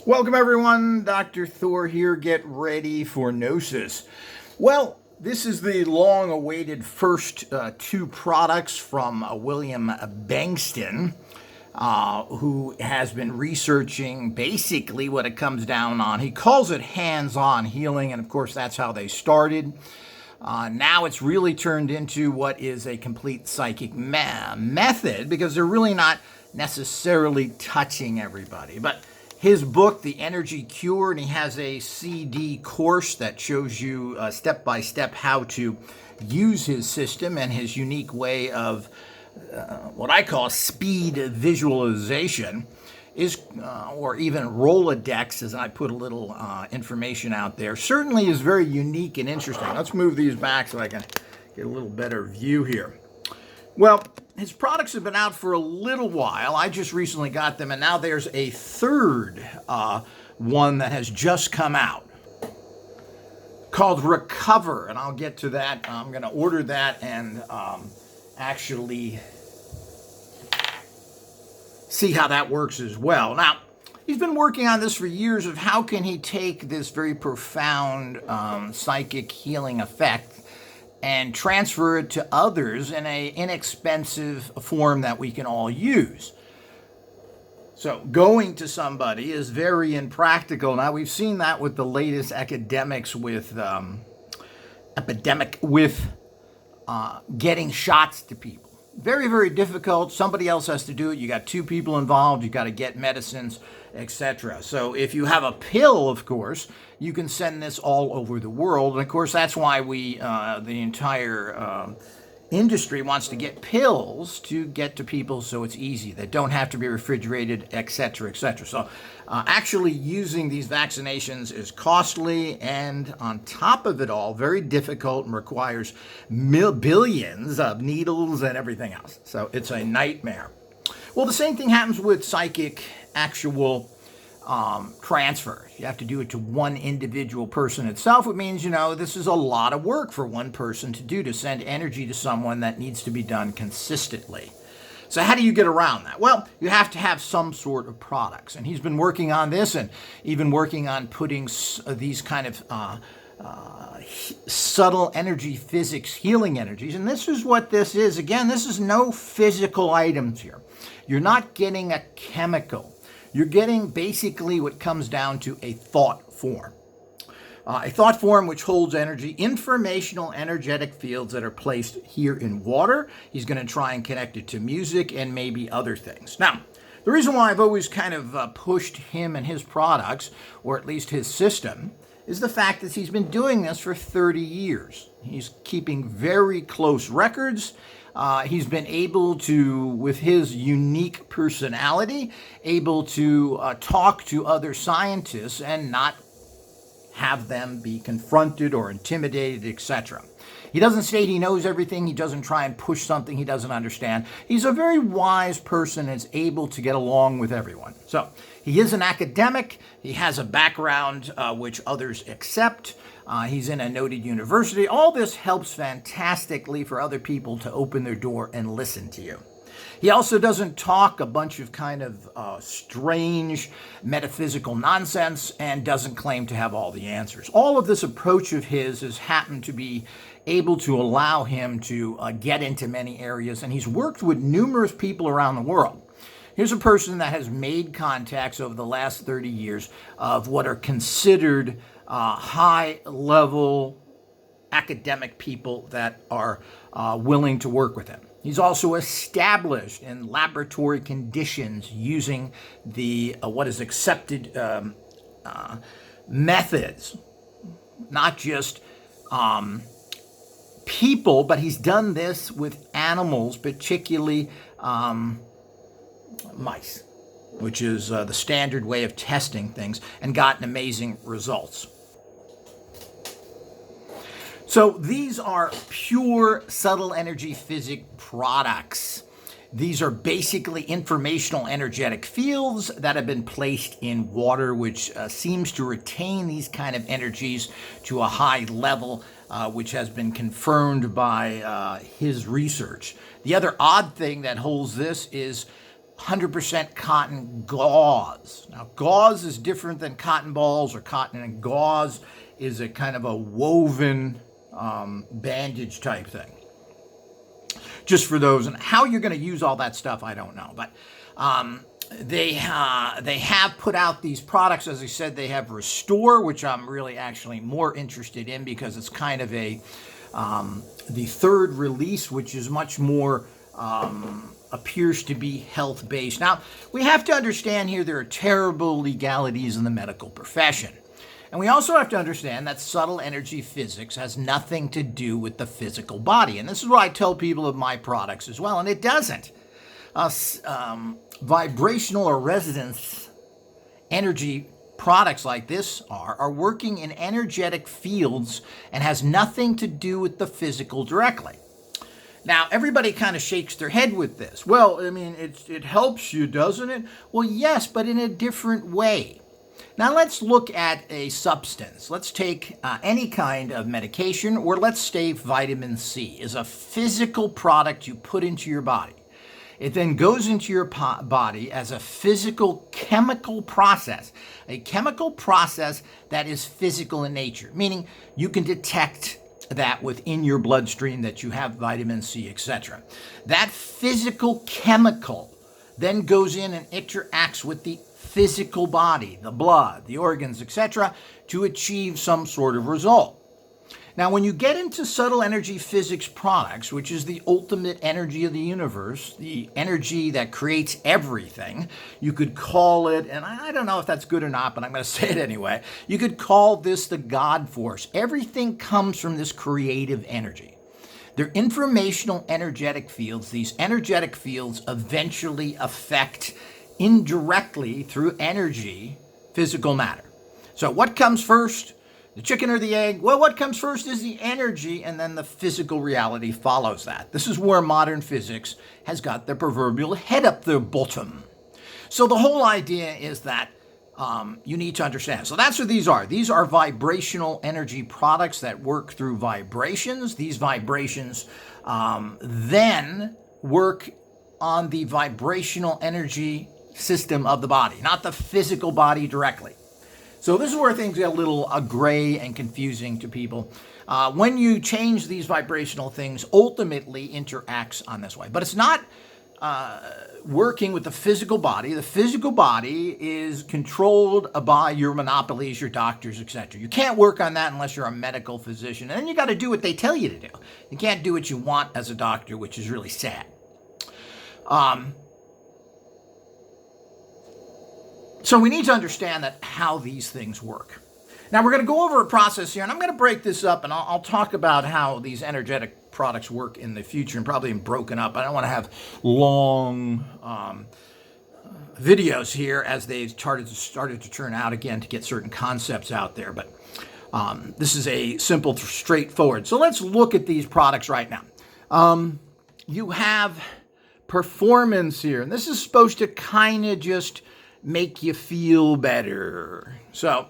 Welcome everyone, Dr. Thor here. Get ready for Gnosis. Well, this is the long-awaited first two products from William Bengston, who has been researching basically what it comes down on. He calls it hands-on healing, and of course that's how they started. Now it's really turned into what is a complete psychic method, because they're really not necessarily touching everybody. But his book, The Energy Cure, and he has a CD course that shows you step by step how to use his system and his unique way of what I call speed visualization is, or even Rolodex, as I put a little information out there, certainly is very unique and interesting. Let's move these back so I can get a little better view here. Well, his products have been out for a little while. I just recently got them, and now there's a third one that has just come out called Recover, and I'll get to that. I'm going to order that and actually see how that works as well. Now, he's been working on this for years of how can he take this very profound psychic healing effect and transfer it to others in an inexpensive form that we can all use. So going to somebody is very impractical. Now, we've seen that with the latest epidemic with getting shots to people. Very, very difficult. Somebody else has to do it. You got two people involved. You got to get medicines, etc. So if you have a pill, of course, you can send this all over the world. And of course, that's why the entire industry wants to get pills to get to people so it's easy. They don't have to be refrigerated, etc., etc. So actually using these vaccinations is costly, and on top of it all, very difficult and requires billions of needles and everything else. So it's a nightmare. Well, the same thing happens with psychic actual transfer. You have to do it to one individual person itself. It means, this is a lot of work for one person to do, to send energy to someone that needs to be done consistently. So how do you get around that? Well, you have to have some sort of products. And he's been working on this and even working on putting these kind of subtle energy physics healing energies. And this is what this is. Again, this is no physical items here. You're not getting a chemical. You're getting basically what comes down to a thought form. A thought form which holds energy, informational energetic fields that are placed here in water. He's going to try and connect it to music and maybe other things. Now, the reason why I've always kind of pushed him and his products, or at least his system, is the fact that he's been doing this for 30 years. He's keeping very close records. He's been able to, with his unique personality, able to talk to other scientists and not have them be confronted or intimidated, etc. He doesn't state he knows everything. He doesn't try and push something he doesn't understand. He's a very wise person and is able to get along with everyone. So he is an academic. He has a background which others accept. He's in a noted university. All this helps fantastically for other people to open their door and listen to you. He also doesn't talk a bunch of kind of strange metaphysical nonsense and doesn't claim to have all the answers. All of this approach of his has happened to be able to allow him to get into many areas, and he's worked with numerous people around the world. Here's a person that has made contacts over the last 30 years of what are considered high-level academic people that are willing to work with him. He's also established in laboratory conditions using the what is accepted methods, not just people, but he's done this with animals, particularly mice, which is the standard way of testing things, and gotten amazing results. So these are pure subtle energy physics products. These are basically informational energetic fields that have been placed in water, which seems to retain these kind of energies to a high level, which has been confirmed by his research. The other odd thing that holds this is 100% cotton gauze. Now, gauze is different than cotton balls or cotton, and gauze is a kind of a woven bandage type thing. Just for those, and how you're going to use all that stuff, I don't know. But they have put out these products. As I said, they have Restore, which I'm really actually more interested in because it's kind of the third release, which is much more appears to be health-based. Now, we have to understand here there are terrible legalities in the medical profession. And we also have to understand that subtle energy physics has nothing to do with the physical body. And this is what I tell people of my products as well, and it doesn't. Vibrational or resonance energy products like this are working in energetic fields and has nothing to do with the physical directly. Now, everybody kind of shakes their head with this. Well, I mean, it helps you, doesn't it? Well, yes, but in a different way. Now, let's look at a substance. Let's take any kind of medication, or let's say vitamin C is a physical product you put into your body. It then goes into your body as a physical chemical process, a chemical process that is physical in nature, meaning you can detect that within your bloodstream that you have vitamin C, etc. That physical chemical then goes in and interacts with the physical body, the blood, the organs, etc., to achieve some sort of result. Now, when you get into subtle energy physics products, which is the ultimate energy of the universe, the energy that creates everything, you could call it, and I don't know if that's good or not, but I'm going to say it anyway, you could call this the God force. Everything comes from this creative energy. They're informational energetic fields. These energetic fields eventually affect indirectly through energy physical matter. So what comes first? The chicken or the egg? Well, what comes first is the energy, and then the physical reality follows that. This is where modern physics has got their proverbial head up their bottom. So the whole idea is that you need to understand. So that's what these are. These are vibrational energy products that work through vibrations. These vibrations then work on the vibrational energy system of the body, not the physical body directly. So this is where things get a little gray and confusing to people. When you change these vibrational things, ultimately interacts on this way. But it's not working with the physical body. The physical body is controlled by your monopolies, your doctors, etc. You can't work on that unless you're a medical physician. And then you got to do what they tell you to do. You can't do what you want as a doctor, which is really sad. So we need to understand that how these things work. Now we're going to go over a process here, and I'm going to break this up, and I'll talk about how these energetic products work in the future, and probably broken up. I don't want to have long videos here as they've started to turn out again to get certain concepts out there. But this is a simple, straightforward. So let's look at these products right now. You have performance here, and this is supposed to kind of just make you feel better. So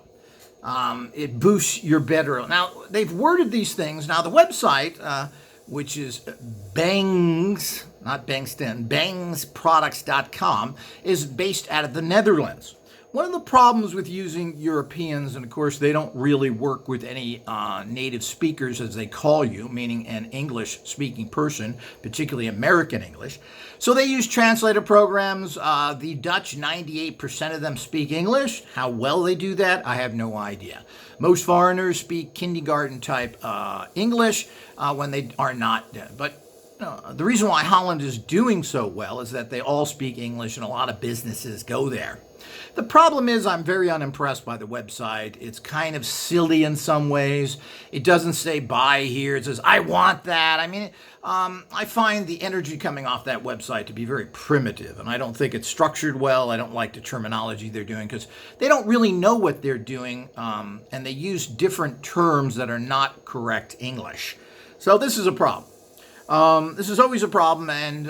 it boosts your better. Now, they've worded these things. Now, the website, which is Bangs, not Bengston, bangsproducts.com, is based out of the Netherlands. One of the problems with using Europeans, and of course they don't really work with any native speakers as they call you, meaning an English-speaking person, particularly American English. So they use translator programs. The Dutch, 98% of them speak English. How well they do that, I have no idea. Most foreigners speak kindergarten-type English when they are not dead. But the reason why Holland is doing so well is that they all speak English and a lot of businesses go there. The problem is I'm very unimpressed by the website. It's kind of silly in some ways. It doesn't say buy here. It says, I want that. I mean, I find the energy coming off that website to be very primitive, and I don't think it's structured well. I don't like the terminology they're doing because they don't really know what they're doing, and they use different terms that are not correct English. So this is a problem. This is always a problem, and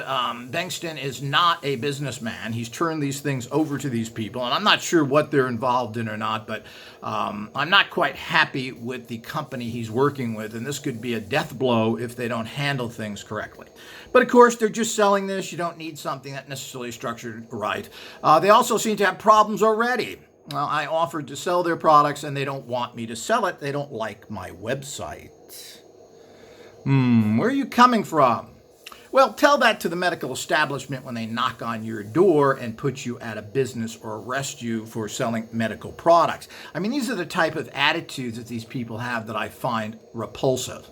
Bengston is not a businessman. He's turned these things over to these people, and I'm not sure what they're involved in or not, but I'm not quite happy with the company he's working with, and this could be a death blow if they don't handle things correctly. But of course, they're just selling this. You don't need something that necessarily structured right. They also seem to have problems already. Well, I offered to sell their products, and they don't want me to sell it. They don't like my website. Where are you coming from? Well, tell that to the medical establishment when they knock on your door and put you out of business or arrest you for selling medical products. I mean, these are the type of attitudes that these people have that I find repulsive.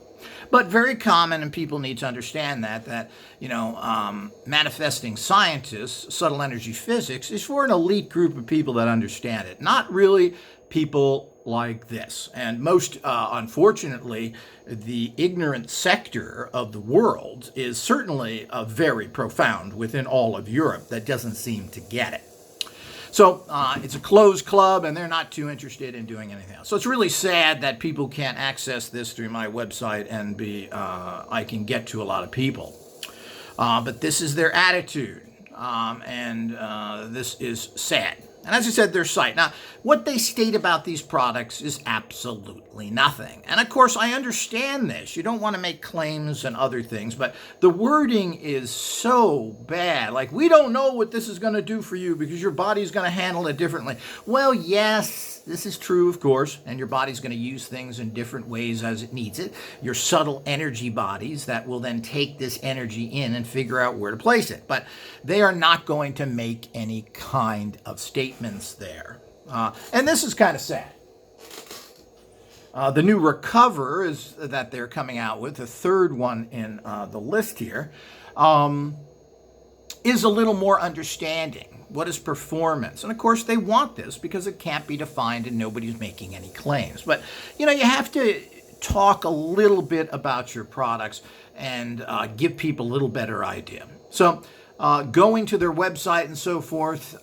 But very common, and people need to understand that manifesting scientists, subtle energy physics, is for an elite group of people that understand it, not really people like this. And most, unfortunately, the ignorant sector of the world is certainly very profound within all of Europe that doesn't seem to get it. So it's a closed club, and they're not too interested in doing anything else. So it's really sad that people can't access this through my website and I can get to a lot of people. But this is their attitude, and this is sad. And as I said, their site. Now, what they state about these products is absolutely nothing. And of course, I understand this. You don't want to make claims and other things, but the wording is so bad. Like, we don't know what this is going to do for you because your body's going to handle it differently. Well, yes, this is true, of course, and your body's going to use things in different ways as it needs it. Your subtle energy bodies that will then take this energy in and figure out where to place it. But they are not going to make any kind of statements there. And this is kind of sad. The new Recover is that they're coming out with, the third one in the list here, is a little more understanding. What is performance? And of course, they want this because it can't be defined and nobody's making any claims. But, you have to talk a little bit about your products and give people a little better idea. So, going to their website and so forth,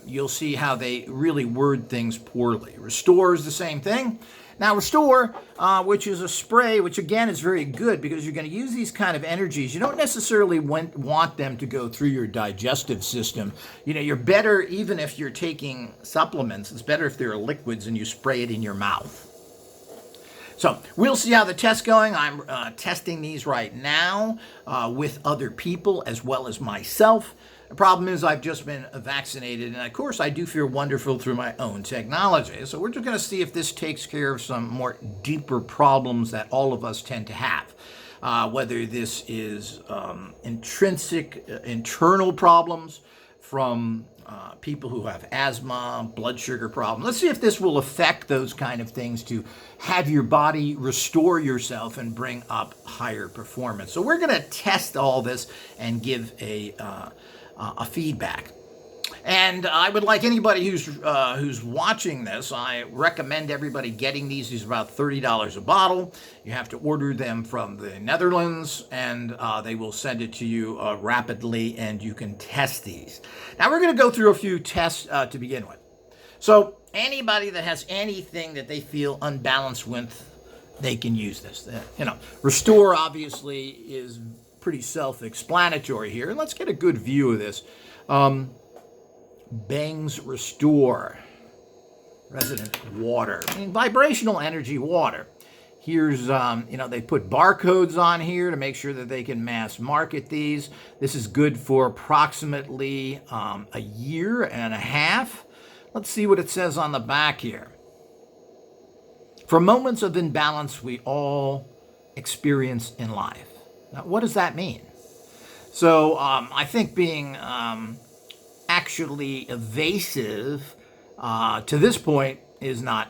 you'll see how they really word things poorly. Restore is the same thing. Now, Restore, which is a spray, which again is very good because you're going to use these kind of energies. You don't necessarily want them to go through your digestive system. You're better, even if you're taking supplements, it's better if they're liquids and you spray it in your mouth. So we'll see how the test's going. I'm testing these right now with other people as well as myself. The problem is I've just been vaccinated, and of course I do feel wonderful through my own technology. So we're just going to see if this takes care of some more deeper problems that all of us tend to have. Whether this is intrinsic, internal problems from people who have asthma, blood sugar problems. Let's see if this will affect those kind of things to have your body restore yourself and bring up higher performance. So we're going to test all this and give a feedback. And I would like anybody who's watching this, I recommend everybody getting these. These are about $30 a bottle. You have to order them from the Netherlands, and they will send it to you rapidly, and you can test these. Now, we're going to go through a few tests to begin with. So anybody that has anything that they feel unbalanced with, they can use this. Restore, obviously, is pretty self-explanatory here. And let's get a good view of this. Bangs Restore, Resonant Water, vibrational energy water. Here's, they put barcodes on here to make sure that they can mass market these. This is good for approximately a year and a half. Let's see what it says on the back here. For moments of imbalance we all experience in life. Now, what does that mean? So I think being actually evasive to this point is not,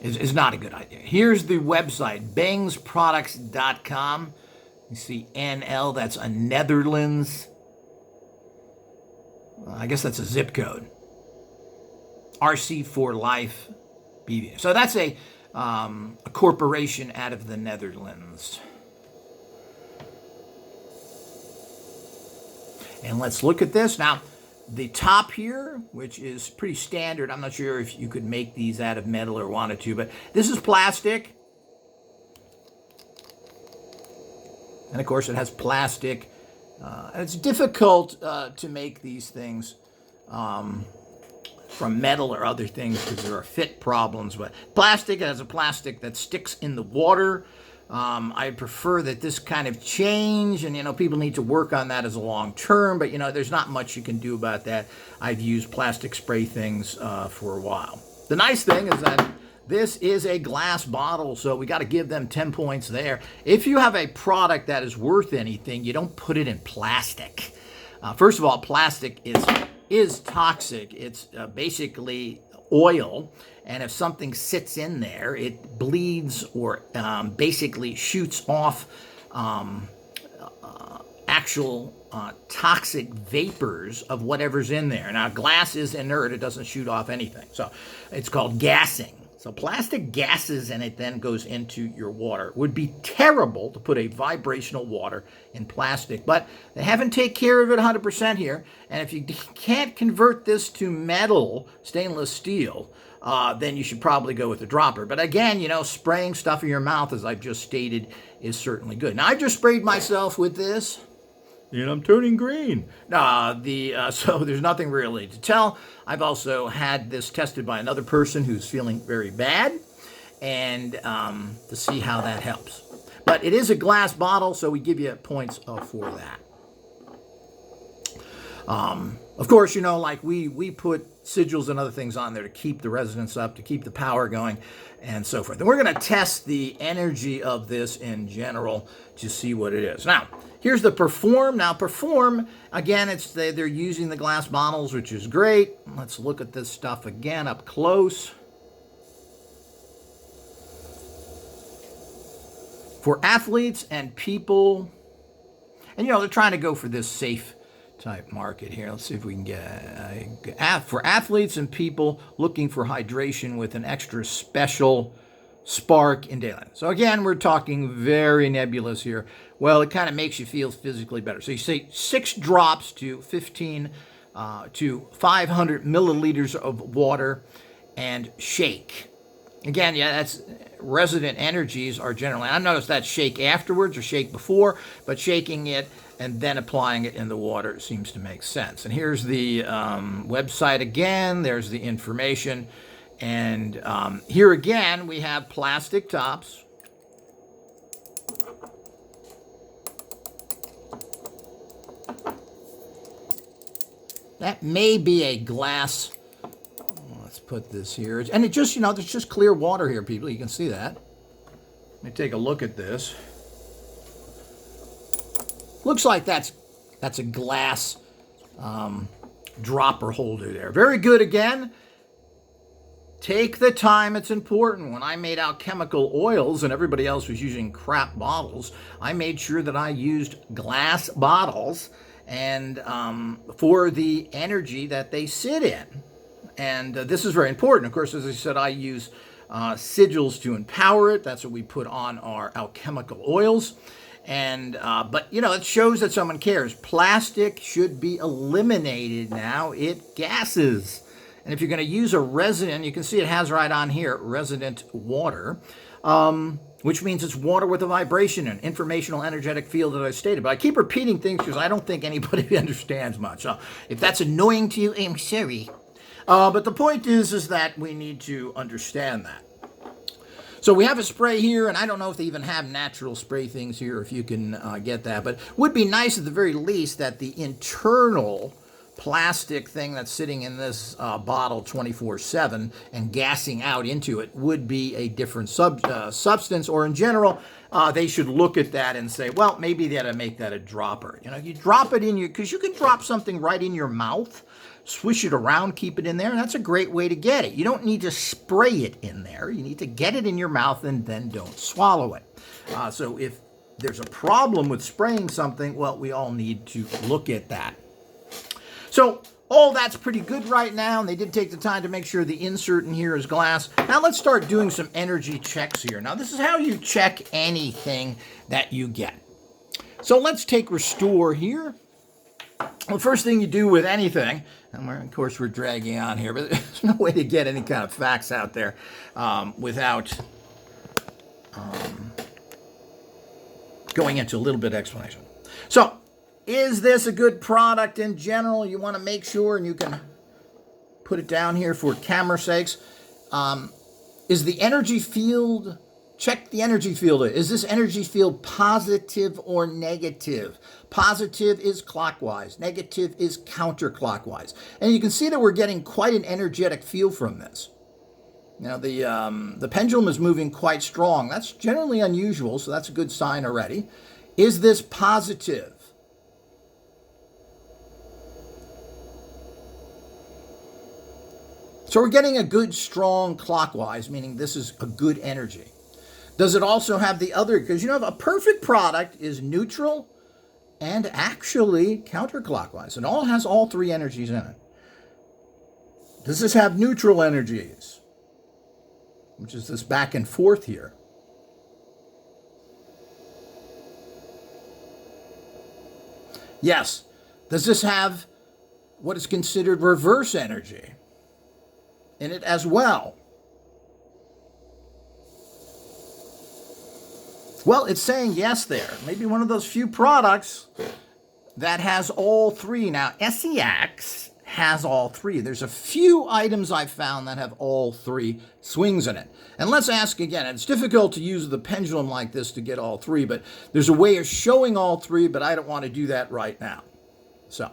is not a good idea. Here's the website, bangsproducts.com. You see NL, that's a Netherlands. I guess that's a zip code. RC for Life. BV. So that's a corporation out of the Netherlands. And let's look at this. Now, the top here, which is pretty standard. I'm not sure if you could make these out of metal or wanted to, but this is plastic. And of course, it has plastic. And it's difficult to make these things from metal or other things because there are fit problems. But plastic, it has a plastic that sticks in the water. I prefer that this kind of change, and people need to work on that as a long term, but there's not much you can do about that. I've used plastic spray things for a while. The nice thing is that this is a glass bottle, so we got to give them 10 points there. If you have a product that is worth anything, you don't put it in plastic. First of all, plastic is toxic. It's basically oil, and if something sits in there, it bleeds or basically shoots off actual toxic vapors of whatever's in there. Now, glass is inert. It doesn't shoot off anything. So it's called gassing. So plastic gases and it then goes into your water. It would be terrible to put a vibrational water in plastic, but they haven't taken care of it 100% here. And if you can't convert this to metal, stainless steel, then you should probably go with a dropper. But again, spraying stuff in your mouth, as I've just stated, is certainly good. Now, I just sprayed myself with this, and I'm turning green. So there's nothing really to tell. I've also had this tested by another person who's feeling very bad, and to see how that helps. But it is a glass bottle, so we give you points for that. Of course, like we put sigils and other things on there to keep the resonance up, to keep the power going, and so forth. And we're going to test the energy of this in general to see what it is. Now, here's the Perform. Now, Perform, again, they're using the glass bottles, which is great. Let's look at this stuff again up close. For athletes and people, and they're trying to go for this safe type market here. Let's see if we can get for athletes and people looking for hydration with an extra special spark in daylight. So again, we're talking very nebulous here. Well, it kind of makes you feel physically better. So you say 6 drops to 15 to 500 milliliters of water and shake. Again, that's Resonant Energies are generally, I noticed that shake afterwards or shake before, but shaking it and then applying it in the water seems to make sense. And here's the website again. There's the information. And here again, we have plastic tops. That may be a glass. Let's put this here. And it just, there's just clear water here, people. You can see that. Let me take a look at this. Looks like that's a glass dropper holder there. Very good again. Take the time, it's important. When I made alchemical oils and everybody else was using crap bottles, I made sure that I used glass bottles and for the energy that they sit in. And this is very important. Of course, as I said, I use sigils to empower it. That's what we put on our alchemical oils. And but it shows that someone cares. Plastic should be eliminated now. It gases. And if you're going to use a resonant, you can see it has right on here, resonant water, which means it's water with a vibration and informational energetic field that I stated. But I keep repeating things because I don't think anybody understands much. So if that's annoying to you, I'm sorry. But the point is that we need to understand that. So we have a spray here, and I don't know if they even have natural spray things here, if you can get that. But it would be nice at the very least that the internal plastic thing that's sitting in this bottle 24/7 and gassing out into it would be a different substance, or in general, they should look at that and say, well, maybe they ought to make that a dropper. You drop it in because you can drop something right in your mouth, swish it around, keep it in there, and that's a great way to get it. You don't need to spray it in there. You need to get it in your mouth and then don't swallow it. So if there's a problem with spraying something, well, we all need to look at that. So all that's pretty good right now, and they did take the time to make sure the insert in here is glass. Now let's start doing some energy checks here. Now this is how you check anything that you get. So let's take Restore here. Well, the first thing you do with anything, and of course we're dragging on here, but there's no way to get any kind of facts out there without going into a little bit of explanation. So, is this a good product in general? You want to make sure, and you can put it down here for camera sakes. Is the energy field, check the energy field. Is this energy field positive or negative? Positive is clockwise. Negative is counterclockwise. And you can see that we're getting quite an energetic feel from this. Now, the pendulum is moving quite strong. That's generally unusual, so that's a good sign already. Is this positive? So we're getting a good, strong clockwise, meaning this is a good energy. Does it also have the other, because you know, a perfect product is neutral and actually counterclockwise. It all has all three energies in it. Does this have neutral energies? Which is this back and forth here. Yes. Does this have what is considered reverse energy in it as well? Well, it's saying yes there. Maybe one of those few products that has all three. Now, SEX has all three. There's a few items I've found that have all three swings in it. And let's ask again, it's difficult to use the pendulum like this to get all three, but there's a way of showing all three, but I don't want to do that right now. So,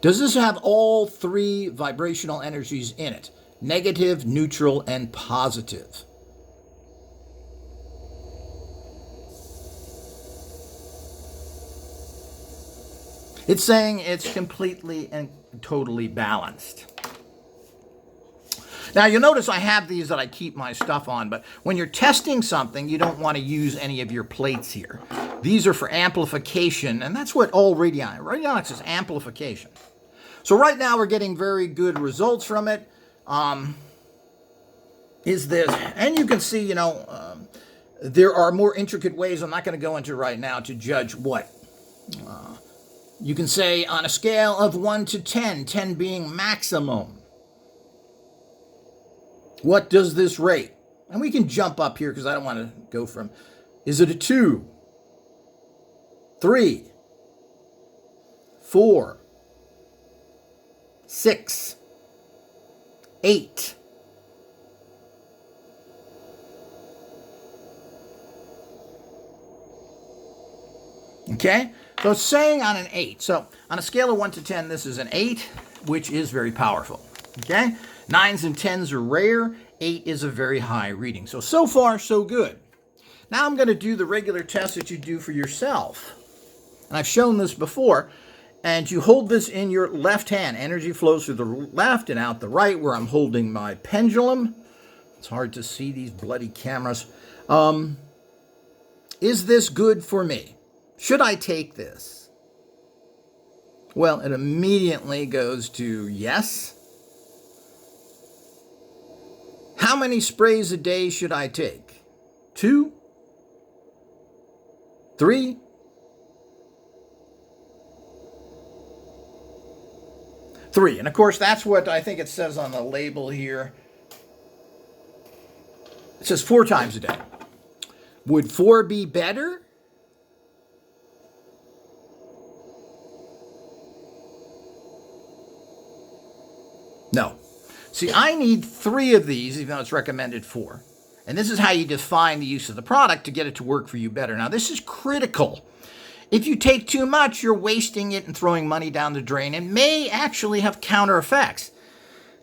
does this have all three vibrational energies in it? Negative, neutral, and positive. It's saying it's completely and totally balanced. Now, you'll notice I have these that I keep my stuff on, but when you're testing something, you don't want to use any of your plates here. These are for amplification, and that's what all radionics is, amplification. So right now, we're getting very good results from it. Is this, and you can see, you know, there are more intricate ways I'm not going to go into right now to judge what. You can say on a scale of 1 to 10, 10 being maximum, what does this rate? And we can jump up here because I don't want to go from, is it a 2, 3, 4, 6, 8, 'kay? So it's saying on an 8. So on a scale of 1 to 10, this is an 8, which is very powerful. Okay? 9s and 10s are rare. 8 is a very high reading. So far, so good. Now I'm going to do the regular test that you do for yourself. And I've shown this before. And you hold this in your left hand. Energy flows through the left and out the right, where I'm holding my pendulum. It's hard to see these bloody cameras. Is this good for me? Should I take this? Well, it immediately goes to yes. How many sprays a day should I take? 2? 3? 3. And of course, that's what I think it says on the label here. It says 4 times a day. Would 4 be better? No. See, I need 3 of these, even though it's recommended 4. And this is how you define the use of the product to get it to work for you better. Now, this is critical. If you take too much, you're wasting it and throwing money down the drain and may actually have counter effects.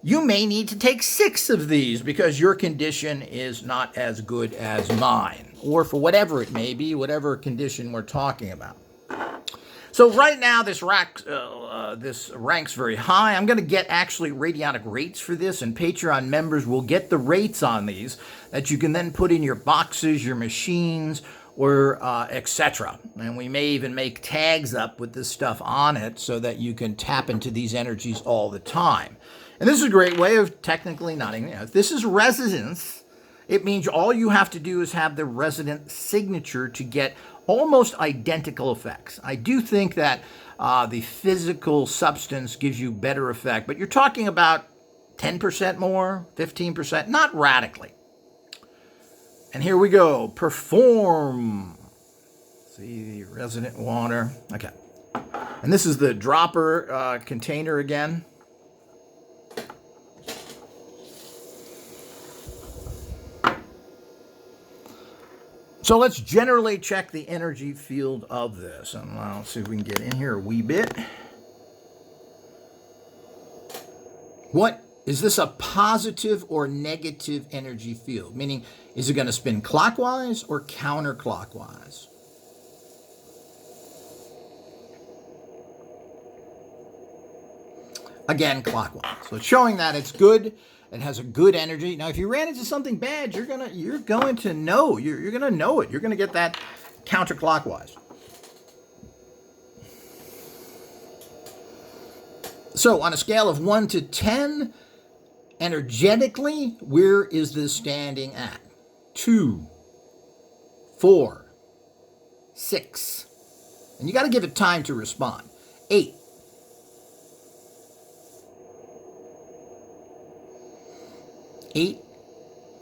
You may need to take 6 of these because your condition is not as good as mine, or for whatever it may be, whatever condition we're talking about. So right now, this ranks very high. I'm going to get actually radionic rates for this, and Patreon members will get the rates on these that you can then put in your boxes, your machines, or etc. And we may even make tags up with this stuff on it so that you can tap into these energies all the time. And this is a great way of technically not even, if this is resonance, it means all you have to do is have the resonant signature to get almost identical effects. I do think that the physical substance gives you better effect, but you're talking about 10% more, 15%, not radically. And here we go. Perform. See the resonant water. Okay. And this is the dropper container again. So let's generally check the energy field of this. And let's see if we can get in here a wee bit. What is this, a positive or negative energy field? Meaning, is it going to spin clockwise or counterclockwise? Again, clockwise. So it's showing that it's good. It has a good energy. Now, if you ran into something bad, you're going to know. You're going to know it. You're going to get that counterclockwise. So on a scale of 1 to 10, energetically, where is this standing at? 2, 4, 6. And you got to give it time to respond. 8. 8.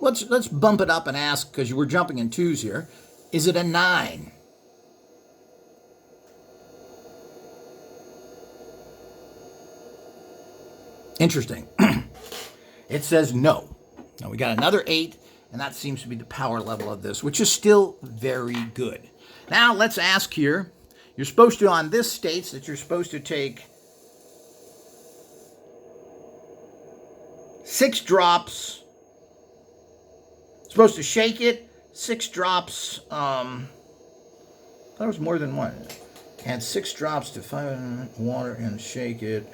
Let's bump it up and ask, because we're jumping in 2s here. Is it a 9? Interesting. It says no. Now we got another 8, and that seems to be the power level of this, which is still very good. Now let's ask here. You're supposed to, on this states that you're supposed to take 6 drops. Supposed to shake it. 6 drops. That was more than one. Add 6 drops to 5 water and shake it.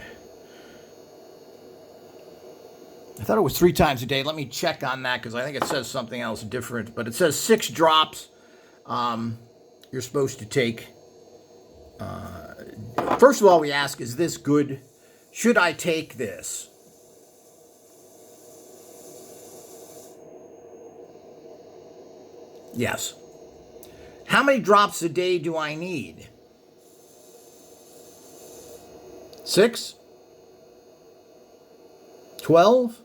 I thought it was 3 times a day. Let me check on that, because I think it says something else different. But it says 6 drops. You're supposed to take. First of all, we ask, is this good? Should I take this? Yes. How many drops a day do I need? 6? 12?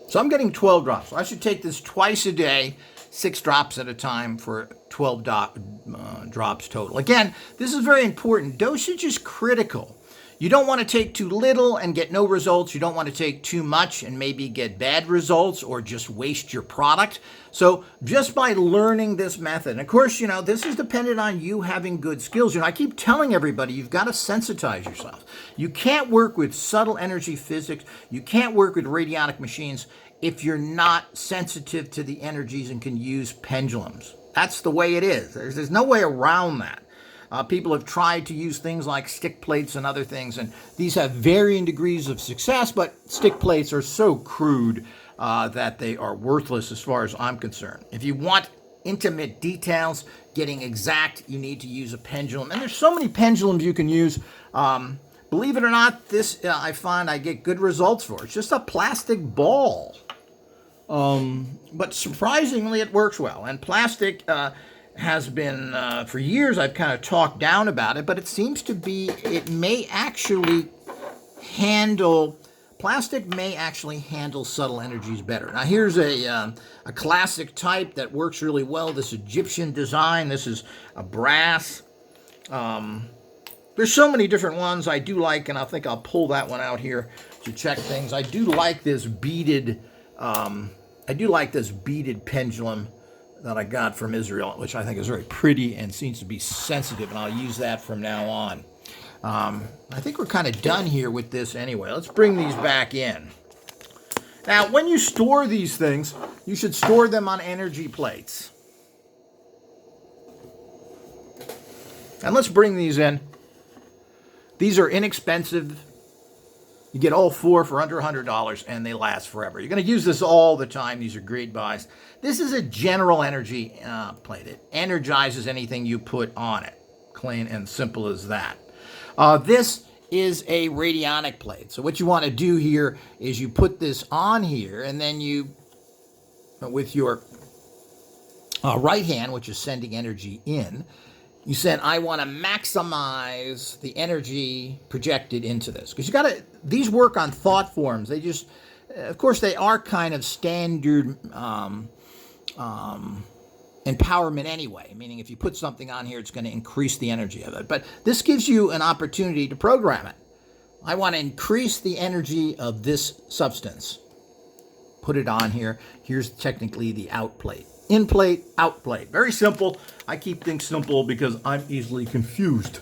So I'm getting 12 drops. So I should take this twice a day, 6 drops at a time for 12 drops total. Again, this is very important. Dosage is critical. You don't want to take too little and get no results. You don't want to take too much and maybe get bad results or just waste your product. So just by learning this method, and of course, this is dependent on you having good skills. I keep telling everybody, you've got to sensitize yourself. You can't work with subtle energy physics. You can't work with radionic machines if you're not sensitive to the energies and can use pendulums. That's the way it is. There's no way around that. People have tried to use things like stick plates and other things, and these have varying degrees of success, but stick plates are so crude that they are worthless as far as I'm concerned. If you want intimate details, getting exact, you need to use a pendulum. And there's so many pendulums you can use. Believe it or not, this I find I get good results for. It's just a plastic ball. But surprisingly, it works well. And plastic has been, for years, I've kind of talked down about it, but it seems to be, plastic may actually handle subtle energies better. Now, here's a classic type that works really well, this Egyptian design. This is a brass. There's so many different ones I do like, and I think I'll pull that one out here to check things. I do like this beaded pendulum that I got from Israel, which I think is very pretty and seems to be sensitive, and I'll use that from now on. I think we're kind of done here with this anyway. Let's bring these back in. Now, when you store these things, you should store them on energy plates. And let's bring these in. These are inexpensive. You get all 4 for under $100, and they last forever. You're going to use this all the time. These are great buys. This is a general energy plate. It energizes anything you put on it. Plain and simple as that. This is a radionic plate. So what you want to do here is you put this on here, and then you, with your right hand, which is sending energy in, you said, I want to maximize the energy projected into this. Because these work on thought forms. of course, they are kind of standard empowerment anyway, meaning if you put something on here, it's going to increase the energy of it. But this gives you an opportunity to program it. I want to increase the energy of this substance. Put it on here. Here's technically the out plate. In plate, out plate. Very simple. I keep things simple because I'm easily confused.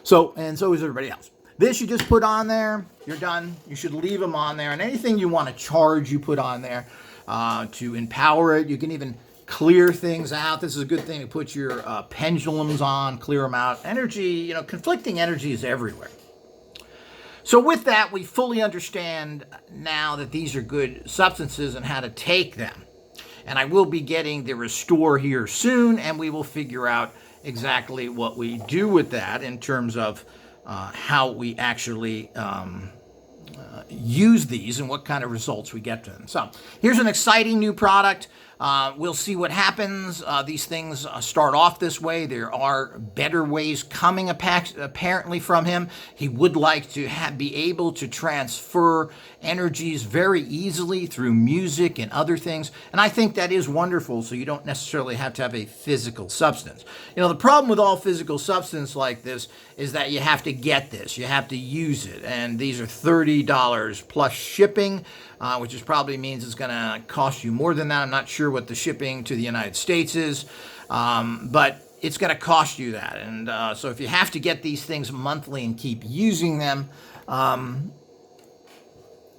So is everybody else. This you just put on there. You're done. You should leave them on there. And anything you want to charge, you put on there to empower it. You can even clear things out. This is a good thing to put your pendulums on, clear them out. Energy, conflicting energy is everywhere. So with that, we fully understand now that these are good substances and how to take them. And I will be getting the Restore here soon, and we will figure out exactly what we do with that in terms of how we actually use these and what kind of results we get to them. So here's an exciting new product. We'll see what happens. These things start off this way. There are better ways coming apparently from him. He would like to be able to transfer energies very easily through music and other things. And I think that is wonderful, so you don't necessarily have to have a physical substance. The problem with all physical substance like this is that you have to get this. You have to use it. And these are $30 plus shipping. Which probably means it's going to cost you more than that. I'm not sure what the shipping to the United States is, but it's going to cost you that. And so if you have to get these things monthly and keep using them,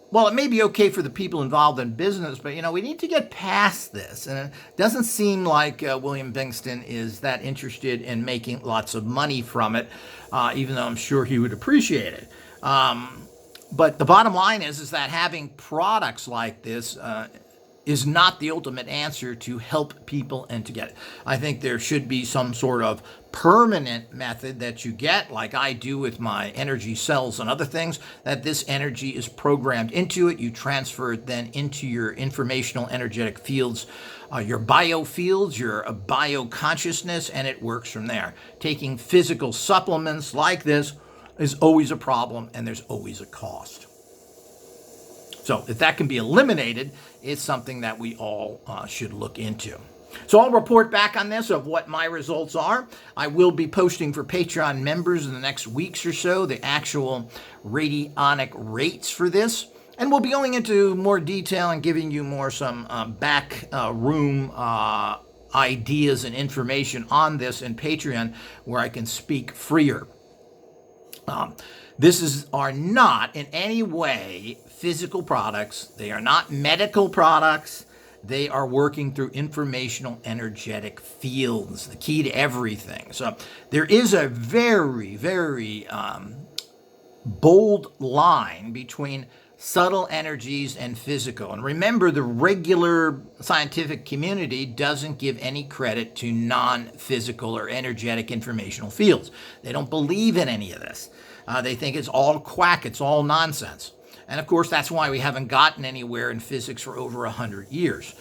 well, it may be okay for the people involved in business, but, we need to get past this. And it doesn't seem like William Bengston is that interested in making lots of money from it, even though I'm sure he would appreciate it. But the bottom line is that having products like this is not the ultimate answer to help people and to get it. I think there should be some sort of permanent method that you get, like I do with my energy cells and other things, that this energy is programmed into it. You transfer it then into your informational energetic fields, your biofields, your bioconsciousness, and it works from there. Taking physical supplements like this is always a problem, and there's always a cost. So if that can be eliminated, it's something that we all should look into. So I'll report back on this of what my results are. I will be posting for Patreon members in the next weeks or so the actual radionic rates for this. And we'll be going into more detail and giving you more some back room ideas and information on this in Patreon where I can speak freer. Are not in any way physical products. They are not medical products. They are working through informational energetic fields, the key to everything. So there is a very, very bold line between subtle energies and physical. And remember, the regular scientific community doesn't give any credit to non-physical or energetic informational fields. They don't believe in any of this. They think it's all quack, it's all nonsense. And of course, that's why we haven't gotten anywhere in physics for over 100 years.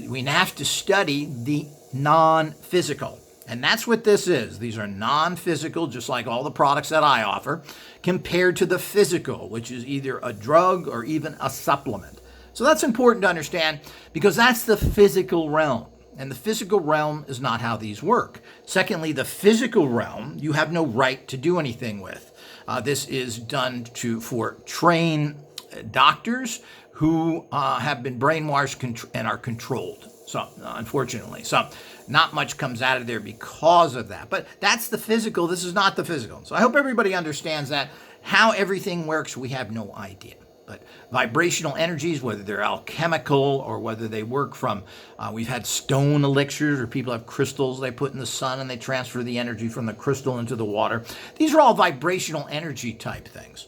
We have to study the non-physical. And that's what this is. These are non-physical, just like all the products that I offer, compared to the physical, which is either a drug or even a supplement. So that's important to understand because that's the physical realm. And the physical realm is not how these work. Secondly, the physical realm, you have no right to do anything with. This is done for trained doctors who have been brainwashed and are controlled. So, unfortunately. So, not much comes out of there because of that. But that's the physical. This is not the physical. So, I hope everybody understands that. How everything works, we have no idea. But vibrational energies, whether they're alchemical or whether they work from, we've had stone elixirs, or people have crystals they put in the sun and they transfer the energy from the crystal into the water. These are all vibrational energy type things.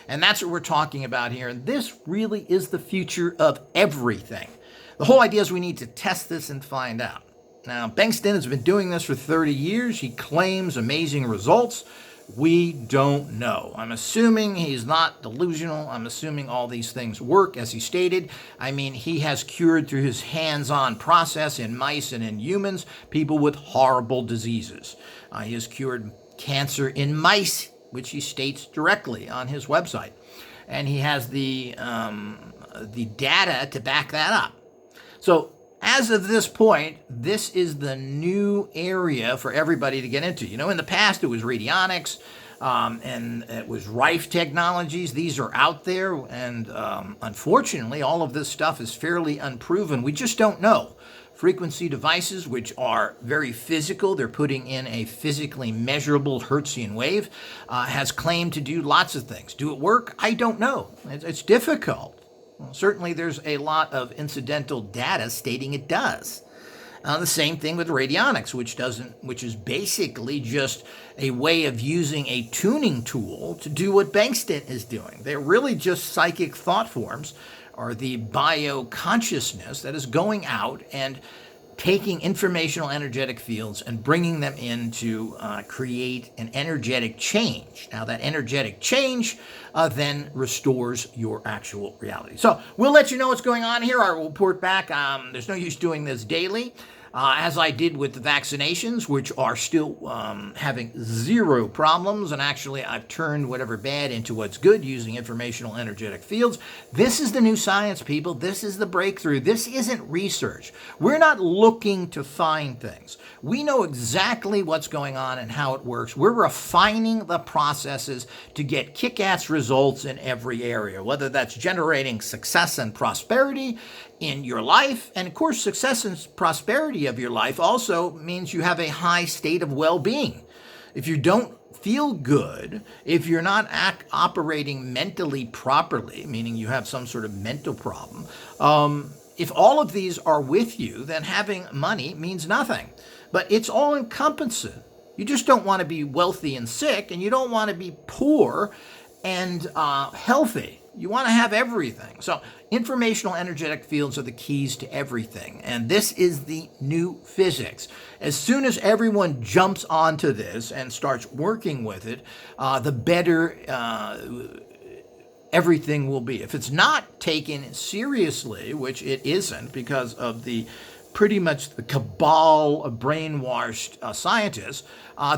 And that's what we're talking about here. And this really is the future of everything. The whole idea is we need to test this and find out. Now, Bangston has been doing this for 30 years. He claims amazing results. We don't know. I'm assuming he's not delusional. I'm assuming all these things work as he stated. I mean, he has cured through his hands-on process in mice and in humans, people with horrible diseases. He has cured cancer in mice, which he states directly on his website. And he has the the data to back that up. So as of this point, this is the new area for everybody to get into. In the past it was radionics, and it was Rife Technologies. These are out there, and unfortunately, all of this stuff is fairly unproven. We just don't know. Frequency devices, which are very physical, they're putting in a physically measurable Hertzian wave, has claimed to do lots of things. Do it work? I don't know. It's difficult. Well, certainly, there's a lot of incidental data stating it does. The same thing with radionics, which is basically just a way of using a tuning tool to do what Bengston is doing. They're really just psychic thought forms, or the bio-consciousness that is going out and taking informational energetic fields and bringing them in to create an energetic change. Now, that energetic change then restores your actual reality. So we'll let you know what's going on here. I'll report back. There's no use doing this daily. As I did with the vaccinations, which are still having zero problems, and actually I've turned whatever bad into what's good using informational energetic fields. This is the new science, people. This is the breakthrough. This isn't research. We're not looking to find things. We know exactly what's going on and how it works. We're refining the processes to get kick-ass results in every area, whether that's generating success and prosperity in your life. And of course, success and prosperity of your life also means you have a high state of well-being. If you don't feel good, if you're not operating mentally properly, meaning you have some sort of mental problem, if all of these are with you, then having money means nothing. But it's all encompassing. You just don't want to be wealthy and sick, and you don't want to be poor and healthy. You want to have everything. So informational energetic fields are the keys to everything. And this is the new physics. As soon as everyone jumps onto this and starts working with it, the better everything will be. If it's not taken seriously, which it isn't because of the pretty much the cabal of brainwashed scientists,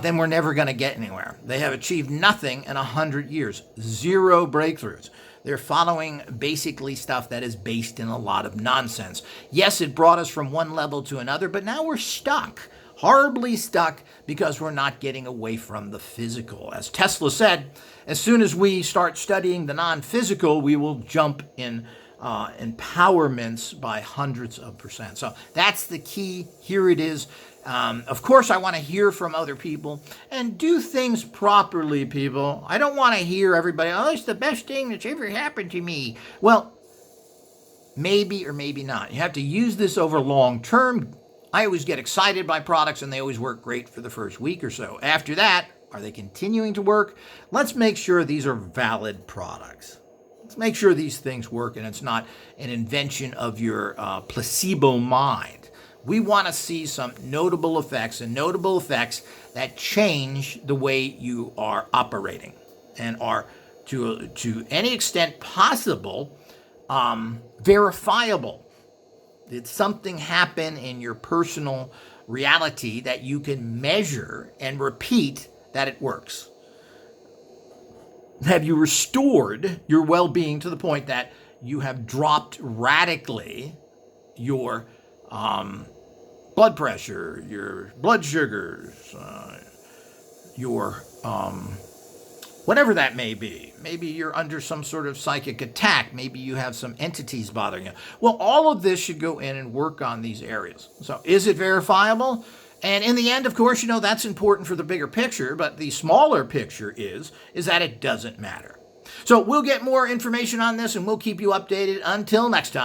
then we're never going to get anywhere. They have achieved nothing in 100 years. Zero breakthroughs. They're following basically stuff that is based in a lot of nonsense. Yes, it brought us from one level to another, but now we're stuck, horribly stuck, because we're not getting away from the physical. As Tesla said, as soon as we start studying the non-physical, we will jump in empowerments by hundreds of percent. So that's the key. Here it is. Of course, I want to hear from other people and do things properly, people. I don't want to hear everybody, oh, it's the best thing that's ever happened to me. Well, maybe or maybe not. You have to use this over long term. I always get excited by products, and they always work great for the first week or so. After that, are they continuing to work? Let's make sure these are valid products. Let's make sure these things work and it's not an invention of your placebo mind. We want to see some notable effects, and notable effects that change the way you are operating and are, to any extent possible, verifiable. Did something happen in your personal reality that you can measure and repeat that it works? Have you restored your well-being to the point that you have dropped radically your blood pressure, your blood sugars, your whatever that may be? Maybe you're under some sort of psychic attack. Maybe you have some entities bothering you. Well, all of this should go in and work on these areas. So is it verifiable? And in the end, of course, that's important for the bigger picture, but the smaller picture is that it doesn't matter. So we'll get more information on this, and we'll keep you updated. Until next time.